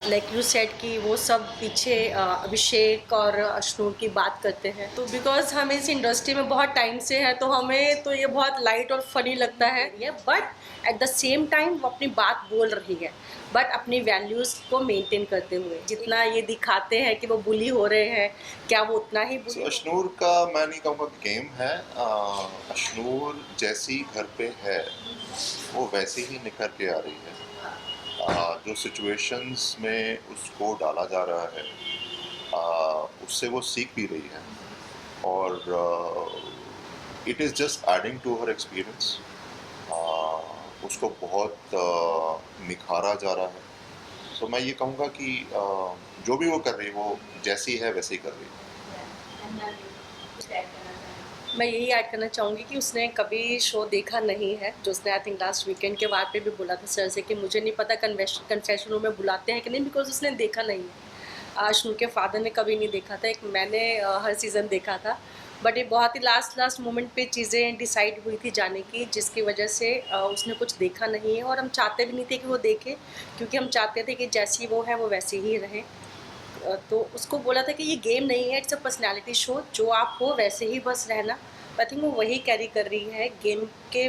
Like you said कि वो सब पीछे अभिषेक और अश्नूर की बात करते हैं, तो बिकॉज हम इस इंडस्ट्री में बहुत टाइम से है तो हमें तो ये बहुत लाइट और फनी लगता है, but at the same time वो अपनी बात बोल रही है, बट अपनी वैल्यूज़ को मेंटेन करते हुए। जितना ये दिखाते हैं कि वो बुली हो रहे हैं, क्या वो उतना ही बुली अश्नूर का मैं नहीं कहूँगा कि गेम है। अश्नूर जैसी घर पे है वो वैसे ही निखर के आ रही है। जो सिचुएशंस में उसको डाला जा रहा है उससे वो सीख भी रही है, और it is just adding to her experience. उसको बहुत निखारा जा रहा है। तो मैं ये कहूँगा कि जो भी वो कर रही है वो जैसी है वैसे ही कर रही है। मैं यही ऐड करना चाहूँगी कि उसने कभी शो देखा नहीं है, जो उसने आई थिंक लास्ट वीकेंड के बाद पे भी बोला था सर से कि मुझे नहीं पता कन्फेशन रूम में बुलाते हैं कि नहीं, बिकॉज उसने देखा नहीं है। अश्नूर के फादर ने कभी नहीं देखा था, एक मैंने हर सीज़न देखा था, बट ये बहुत ही लास्ट मोमेंट पे चीज़ें डिसाइड हुई थी जाने की, जिसकी वजह से उसने कुछ देखा नहीं है, और हम चाहते भी नहीं थे कि वो देखे, क्योंकि हम चाहते थे कि जैसी वो है वो वैसी ही रहे। तो उसको बोला था कि ये गेम नहीं है, इट्स अ पर्सनैलिटी शो, जो आप हो वैसे ही बस रहना। आई थिंक वो वही कैरी कर रही है गेम के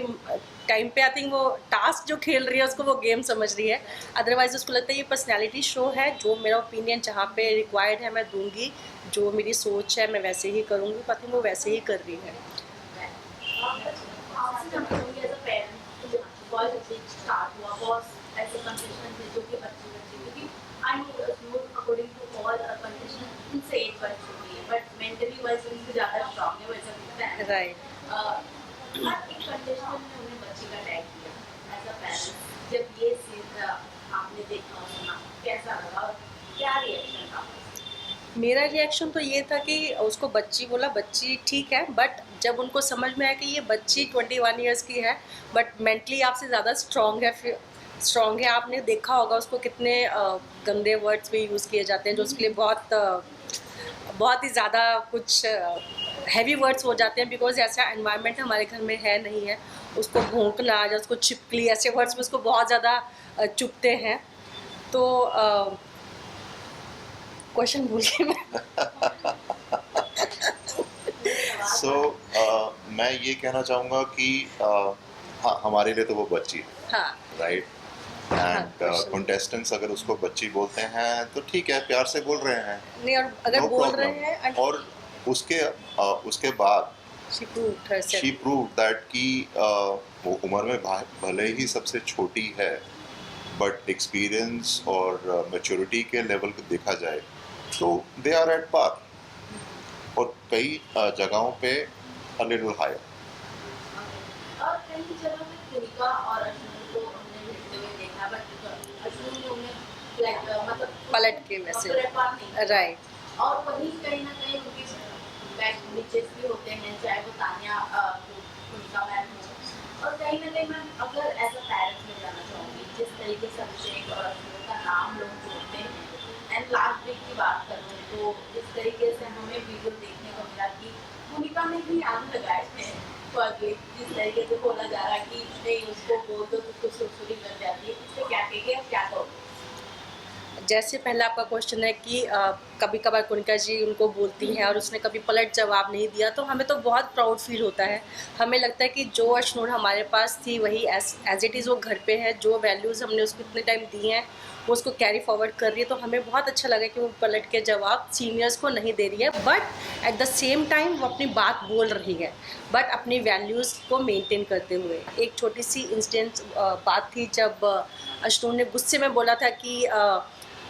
टाइम पे। आई थिंक वो टास्क जो खेल रही है उसको वो गेम समझ रही है, अदरवाइज उसको लगता है ये पर्सनैलिटी शो है, जो मेरा ओपिनियन जहाँ पे रिक्वायर्ड है मैं दूंगी, जो मेरी सोच है मैं वैसे ही करूँगी। आई थिंक वो वैसे ही कर रही है। राइट। मेरा रिएक्शन तो ये था कि उसको बच्ची बोला, बच्ची ठीक है, बट जब उनको समझ में आया कि ये बच्ची 21 ईयर्स की है, बट मेंटली आपसे ज़्यादा स्ट्रॉन्ग है। आपने देखा होगा उसको कितने गंदे वर्ड्स भी यूज़ किए जाते हैं, जो उसके लिए बहुत ही ज़्यादा कुछ हैवी वर्ड्स हो जाते हैं, बिकॉज ऐसा एनवायरनमेंट हमारे घर में है नहीं है। उसको भौंकना या उसको छिपकली, ऐसे वर्ड्स में उसको बहुत ज़्यादा चुभते हैं। तो क्वेश्चन भूल गई मैं। मैं ये कहना चाहूँगा कि हाँ, हमारे लिए तो वो बच्ची है, हाँ राइट। एंड कंटेस्टेंट्स अगर उसको बच्ची बोलते हैं तो ठीक है, प्यार से बोल रहे हैं, नहीं, और अगर नो बोल प्रॉब्लम। रहे हैं और उसके बाद शी प्रूव दैट कि वो उम्र में भले ही सबसे छोटी है, बट एक्सपीरियंस और मैच्योरिटी के लेवल को देखा जाए तो दे आर एट पार, और कई जगहों पे अ लिटिल हायर। और कई जगह पे कृतिका और अश्विनी को हमने भिड़ते हुए देखा, बट अश्विनी ने उन्हें मतलब पलट के वैसे, राइट। और वहीं कहीं ना कहीं उनकी बैक नीचे भी होते हैं, चाहे वो तानिया कृतिका मैम हो। और कहीं ना कहीं मैं अगर ऐसा पेरेंट्स में जाना चाहूँगी, जिस तरीके से अभिषेक और अश्विनी का नाम लोग जोड़ते हैं, एंड लास्ट वीक की बात करूँ तो जिस तरीके से हमें वीडियो देखने को मिला कि भूमिका ने भी आग लगाए थे, जिस तरीके से बोला जा रहा है कि नहीं उसको बोल दो तो कुछ सुरसुरी लग जाती है, इससे क्या कहेंगे और क्या कहोगे? जैसे पहला आपका क्वेश्चन है कि कभी कभार कुनिका जी उनको बोलती हैं और उसने कभी पलट जवाब नहीं दिया, तो हमें तो बहुत प्राउड फील होता है। हमें लगता है कि जो अश्नूर हमारे पास थी वही एज इट इज़ वो घर पे है, जो वैल्यूज़ हमने उसको इतने टाइम दी हैं वो उसको कैरी फॉरवर्ड कर रही है। तो हमें बहुत अच्छा लगा कि वो पलट के जवाब सीनियर्स को नहीं दे रही है, but at the same time वो अपनी बात बोल रही है, बट अपनी वैल्यूज़ को मेंटेन करते हुए। एक छोटी सी इंसिडेंट बात थी जब अश्नूर ने गुस्से में बोला था कि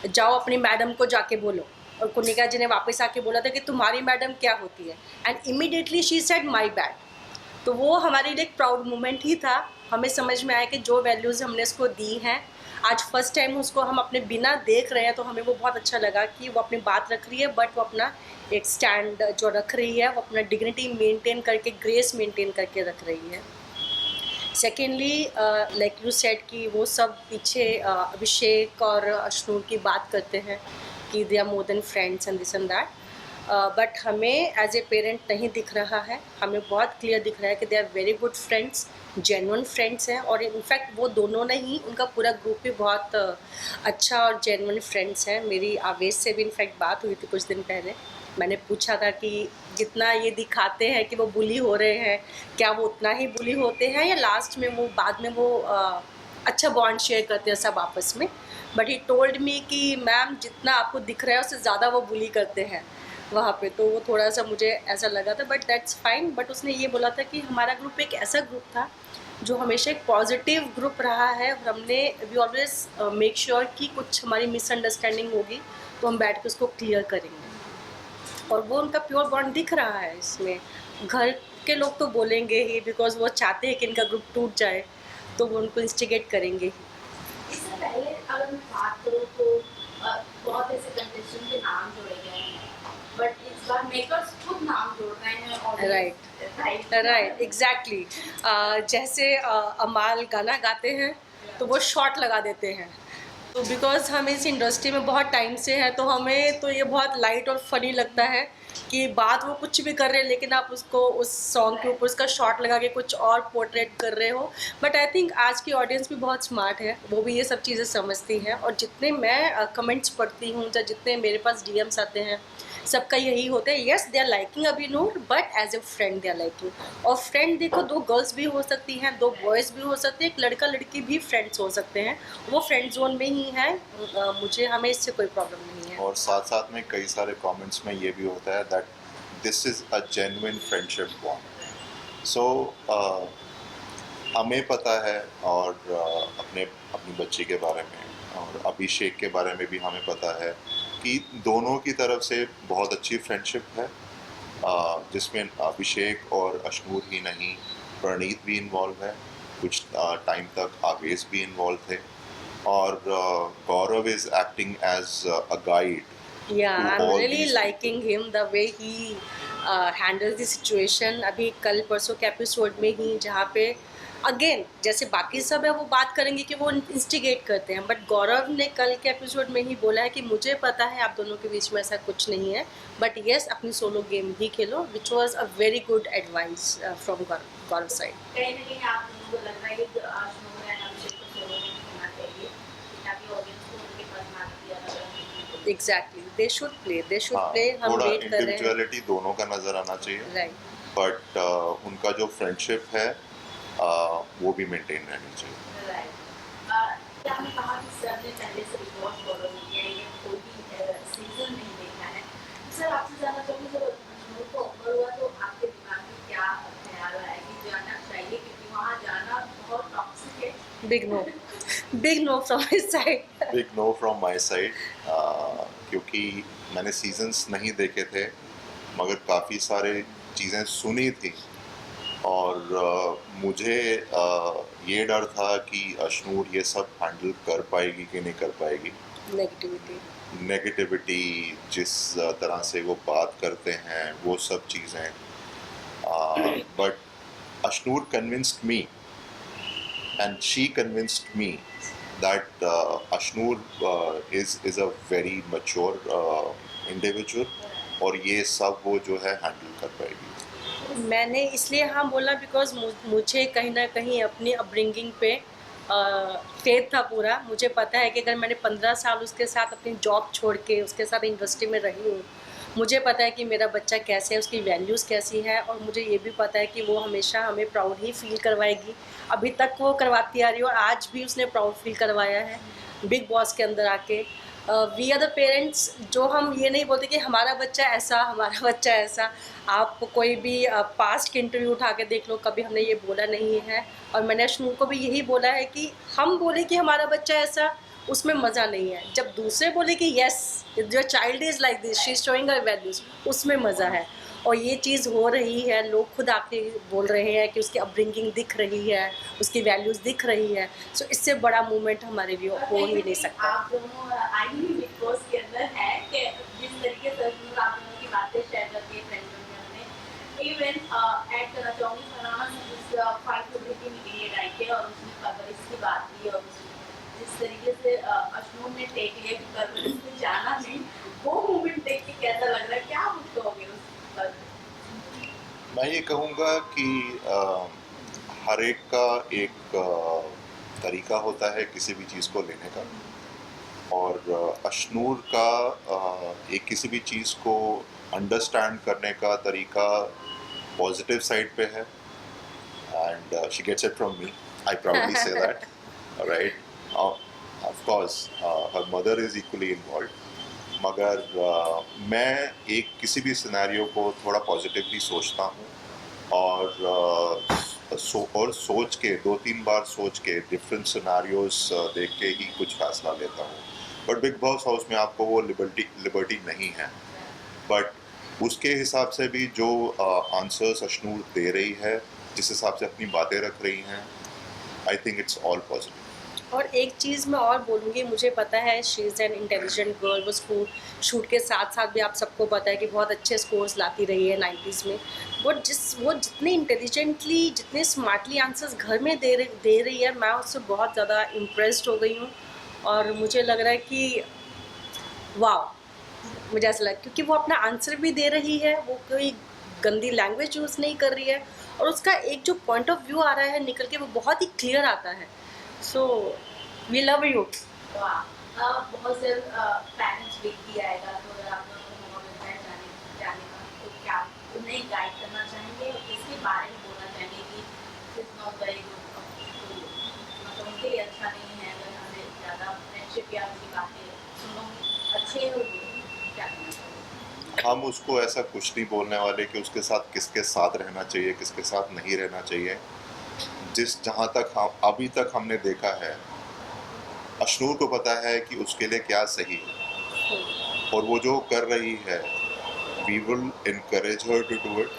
जाओ अपनी मैडम को जाके बोलो, और कुनिका जी ने वापस आके बोला था कि तुम्हारी मैडम क्या होती है, and immediately she said my bad. तो वो हमारे लिए एक प्राउड मोमेंट ही था। हमें समझ में आया कि जो वैल्यूज़ हमने उसको दी हैं, आज फर्स्ट टाइम उसको हम अपने बिना देख रहे हैं, तो हमें वो बहुत अच्छा लगा कि वो अपनी बात रख रही है, बट वो अपना एक स्टैंड जो रख रही है, वो अपना डिग्निटी मेंटेन करके, ग्रेस मेंटेन करके रख रही है। सेकेंडली लाइक यू सेड कि वो सब पीछे अभिषेक और अश्नूर की बात करते हैं कि they are more than friends and this and that, but हमें एज ए पेरेंट नहीं दिख रहा है। हमें बहुत क्लियर दिख रहा है कि they are very good friends, genuine friends हैं, और इनफैक्ट वो दोनों नहीं, उनका पूरा ग्रुप भी बहुत अच्छा और जेन्युइन फ्रेंड्स हैं। मेरी आवेश से भी इनफैक्ट बात हुई थी कुछ दिन पहले। मैंने पूछा था कि जितना ये दिखाते हैं कि वो बुली हो रहे हैं, क्या वो उतना ही बुली होते हैं या लास्ट में वो बाद में वो अच्छा बॉन्ड शेयर करते हैं सब आपस में। बट ही टोल्ड मी कि मैम जितना आपको दिख रहा है उससे ज़्यादा वो बुली करते हैं वहाँ पे। तो वो थोड़ा सा मुझे ऐसा लगा था, बट दैट्स फाइन। बट उसने ये बोला था कि हमारा ग्रुप एक ऐसा ग्रुप था जो हमेशा एक पॉजिटिव ग्रुप रहा है, और हमने वी ऑलवेज मेक श्योर कि कुछ हमारी मिसअंडरस्टैंडिंग होगी तो हम बैठ के उसको क्लियर करेंगे, और वो उनका प्योर बॉन्ड दिख रहा है इसमें। घर के लोग तो बोलेंगे ही, बिकॉज वो चाहते हैं कि इनका ग्रुप टूट जाए, तो वो उनको इंस्टिगेट करेंगे ही। इससे पहले अगर मैं बात करूँ तो बहुत ऐसे कंटेस्टेंट के नाम जोड़े गए हैं, बट इस बार मेकर्स खुद नाम जोड़ रहे हैं और राइट, एग्जैक्टली। जैसे अमाल गाना गाते हैं तो वो शॉर्ट लगा देते हैं, तो बिकॉज हम इस इंडस्ट्री में बहुत टाइम से हैं तो हमें तो ये बहुत लाइट और फनी लगता है कि बात वो कुछ भी कर रहे हैं लेकिन आप उसको उस सॉन्ग के ऊपर उसका शॉर्ट लगा के कुछ और पोर्ट्रेट कर रहे हो। बट आई थिंक आज की ऑडियंस भी बहुत स्मार्ट है, वो भी ये सब चीज़ें समझती हैं, और जितने मैं कमेंट्स पढ़ती हूँ या जितने मेरे पास डीएम्स आते हैं सबका यही होता है, yes they are liking Abhinoor but as a friend they are liking. और फ्रेंड देखो, दो गर्ल्स भी हो सकती हैं, दो बॉयज़ भी हो सकते हैं, एक लड़का लड़की भी फ्रेंड्स हो सकते हैं, वो फ्रेंड जोन में ही है। मुझे हमें इससे कोई प्रॉब्लम नहीं है। और साथ साथ में कई सारे कमेंट्स में ये भी होता है that this is a genuine friendship bond. So हमें पता है, और अपनी बच्ची के बारे में और अभिषेक के बारे में भी हमें पता है कि दोनों की तरफ से बहुत अच्छी फ्रेंडशिप है, जिसमें अभिषेक और अशनूर ही नहीं, प्रणीत भी इन्वॉल्व है, कुछ टाइम तक आवेश भी इन्वॉल्व थे, और Gaurav is acting as a guide. Yeah, to I'm all really these liking him the way he handles the situation। अभी कल परसों के एपिसोड में ही जहाँ पे अगेन जैसे बाकी सब है वो बात करेंगे कि वो इंस्टिगेट करते हैं, बट गौरव ने कल के एपिसोड में ही बोला है कि मुझे पता है आप दोनों के बीच में ऐसा कुछ नहीं है, बट येस अपनी solo game he Khelo, which was a very good advice from Gaurav side. कहीं ना कहीं आप दोनों को लग रहा है कि अशनूर एंड अभिषेक को सोलो में होना चाहिए ताकि ऑडियंस को उनके पर्सनालिटी अलग अलग। एग्जैक्टली, दे शुड हाँ, प्ले, हम थोड़ा वेट कर रहे हैं। इंडिविजुअलिटी दोनों का नज़र आना चाहिए, राइट, बट उनका जो फ्रेंडशिप है वो भी मेंटेन रहनी चाहिए। राइट। क्या आपने कहा कि सर ने पहले से बिग बॉस फॉलो नहीं किया है, ये कोई भी सीजन नहीं देखा है। सर आपसे जानना चाहूँगी जब अशनूर को ऑफर हुआ तो आपके दिमाग में क्या ख्याल आया कि जाना चाहिए, क्योंकि वहाँ जाना बहुत टॉक्सिक है। Big no, big no from his side. Big no from my side, क्योंकि मैंने सीजन्स नहीं देखे थे मगर काफ़ी सारे चीज़ें सुनी थी, और मुझे ये डर था कि अशनूर ये सब हैंडल कर पाएगी कि नहीं कर पाएगी। नेगेटिविटी, नेगेटिविटी, जिस तरह से वो बात करते हैं, वो सब चीज़ें, but Ashnoor convinced me and she convinced me that Ashnur is a very mature individual, और ये सब वो जो है हैंडल कर पाएगी। मैंने इसलिए हाँ बोला बिकॉज मुझे कहीं ना कहीं अपनी अपब्रिंगिंग पे फेथ था पूरा। मुझे पता है कि अगर मैंने 15 साल उसके साथ अपनी जॉब छोड़ के उसके साथ इंडस्ट्री में रही हूँ, मुझे पता है कि मेरा बच्चा कैसे है, उसकी वैल्यूज़ कैसी है, और मुझे ये भी पता है कि वो हमेशा हमें प्राउड ही फील करवाएगी। अभी तक वो करवाती आ रही है और आज भी उसने प्राउड फील करवाया है बिग बॉस के अंदर आके। वी आर द पेरेंट्स, जो हम ये नहीं बोलते कि हमारा बच्चा ऐसा, हमारा बच्चा ऐसा। आप कोई भी पास्ट की इंटरव्यू उठा के देख लो, कभी हमने ये बोला नहीं है, और मैंने अशनूर को भी यही बोला है कि हम बोले कि हमारा बच्चा ऐसा, उसमें मज़ा नहीं है। जब दूसरे बोले कि yes your child is like this, she is showing her values, उसमें मज़ा है। और ये चीज़ हो रही है, लोग खुद आके बोल रहे हैं कि उसकी अपब्रिंगिंग दिख रही है, उसकी वैल्यूज़ दिख रही है। सो इससे बड़ा मूवमेंट हमारे लिए हो ही नहीं सकता। आप दोनों आई ही बिग बॉस के अंदर है कि जिस तरीके से अशनूर आप दोनों की बातें शेयर करती है फ्रेंड में, इवन ऐड करना चाहूँगी फरहान जिस फाइट की मीडिएट आई है और उसने परवरिश की बात की, और जिस तरीके से अशनूर ने टेक लिया कि परवरिश में जाना नहीं, वो मूवमेंट देख के कैसा लग रहा है, क्या आपको मैं ये कहूँगा कि हर एक का एक तरीका होता है किसी भी चीज़ को लेने का, और अशनूर का एक किसी भी चीज़ को अंडरस्टैंड करने का तरीका पॉजिटिव साइड पे है, and she gets it from me. I proudly say that. All right. Of course, her mother is equally involved. मगर मैं एक किसी भी सिनेरियो को थोड़ा पॉजिटिवली सोचता हूँ, और सोच के 2-3 बार सोच के डिफरेंट सिनेरियोज देख के ही कुछ फैसला लेता हूँ. बट बिग बॉस हाउस में आपको वो लिबर्टी नहीं है, बट उसके हिसाब से भी जो आंसर्स अशनूर दे रही है, जिस हिसाब से अपनी बातें रख रही हैं, I think it's all positive. और एक चीज़ मैं और बोलूँगी, मुझे पता है she is an intelligent girl, वो शूट के साथ साथ भी आप सबको पता है कि बहुत अच्छे स्कोर्स लाती रही है 90s में. बट वो जितने इंटेलिजेंटली, जितने स्मार्टली आंसर्स घर में दे रही है, मैं उससे बहुत ज़्यादा इम्प्रेस्ड हो गई हूँ. और मुझे लग रहा है कि वाह, मुझे ऐसा लगा क्योंकि वो अपना आंसर भी दे रही है, वो कोई गंदी लैंग्वेज यूज़ नहीं कर रही है, और उसका एक जो पॉइंट ऑफ व्यू आ रहा है निकल के, वो बहुत ही क्लियर आता है. So we love you. वाह, बहुत जल्द पेरेंट्स वीक भी आएगा, तो अगर आप लोगों को मौका मिलता है जाने का, तो क्या आप उन्हें गाइड करना चाहेंगे और इसके बारे में बोलना चाहेंगे कि इट्स नॉट वेरी गुड, मतलब उनके लिए अच्छा नहीं है अगर हमें ज़्यादा फ्रेंडशिप या उनकी बातें सुनो अच्छे हो, क्या करना चाहिए? हम उसको ऐसा कुछ नहीं बोलने वाले कि उसके साथ किसके साथ रहना चाहिए, किसके साथ नहीं रहना चाहिए. जहाँ तक हम अभी तक हमने देखा है, अशनूर को पता है कि उसके लिए क्या सही है, और वो जो कर रही है, we will encourage her to do it.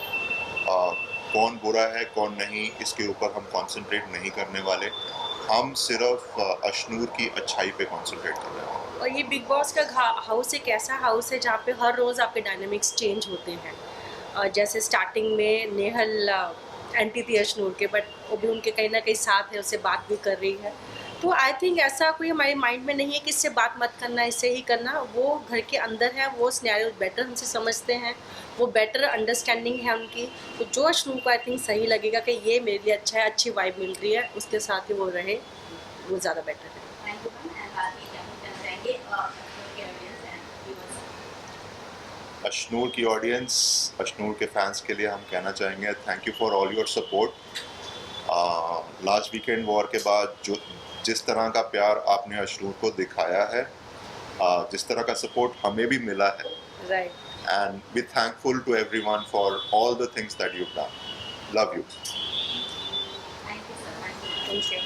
कौन बुरा है कौन नहीं, इसके ऊपर हम कंसंट्रेट नहीं करने वाले. हम सिर्फ अशनूर की अच्छाई पे कंसंट्रेट कर रहे हैं. और ये बिग बॉस का हाउस एक ऐसा हाउस है जहाँ पे हर रोज़ आपके डायनामिक्स चेंज होते हैं. जैसे स्टार्टिंग में नेहल एंटी थी अशनूर के, बट वो भी उनके कहीं ना कहीं साथ है, उससे बात भी कर रही है. तो आई थिंक ऐसा कोई हमारे माइंड में नहीं है कि इससे बात मत करना, इससे ही करना. वो घर के अंदर है, वो सिनेरियो बेटर हमसे समझते हैं, वो बेटर अंडरस्टैंडिंग है उनकी. तो जो अशनूर को आई थिंक सही लगेगा कि ये मेरे लिए अच्छा है, अच्छी वाइब मिल रही है, उसके साथ ही वो रहे, वो ज़्यादा बेटर है. थैंक यू मैम, एंड बाद में क्या कहना चाहेंगे उनके ऑडियंस एंड व्यूअर्स? अशनूर की ऑडियंस, अशनूर के फैंस के लिए हम कहना चाहेंगे thank you for all your support. Last weekend war के बाद जिस तरह का प्यार आपने अशनूर को दिखाया है, जिस तरह का सपोर्ट हमें भी मिला है, right. and be thankful to everyone for all the things that you've done. Love you. Thank you sir, thank you. Thank you.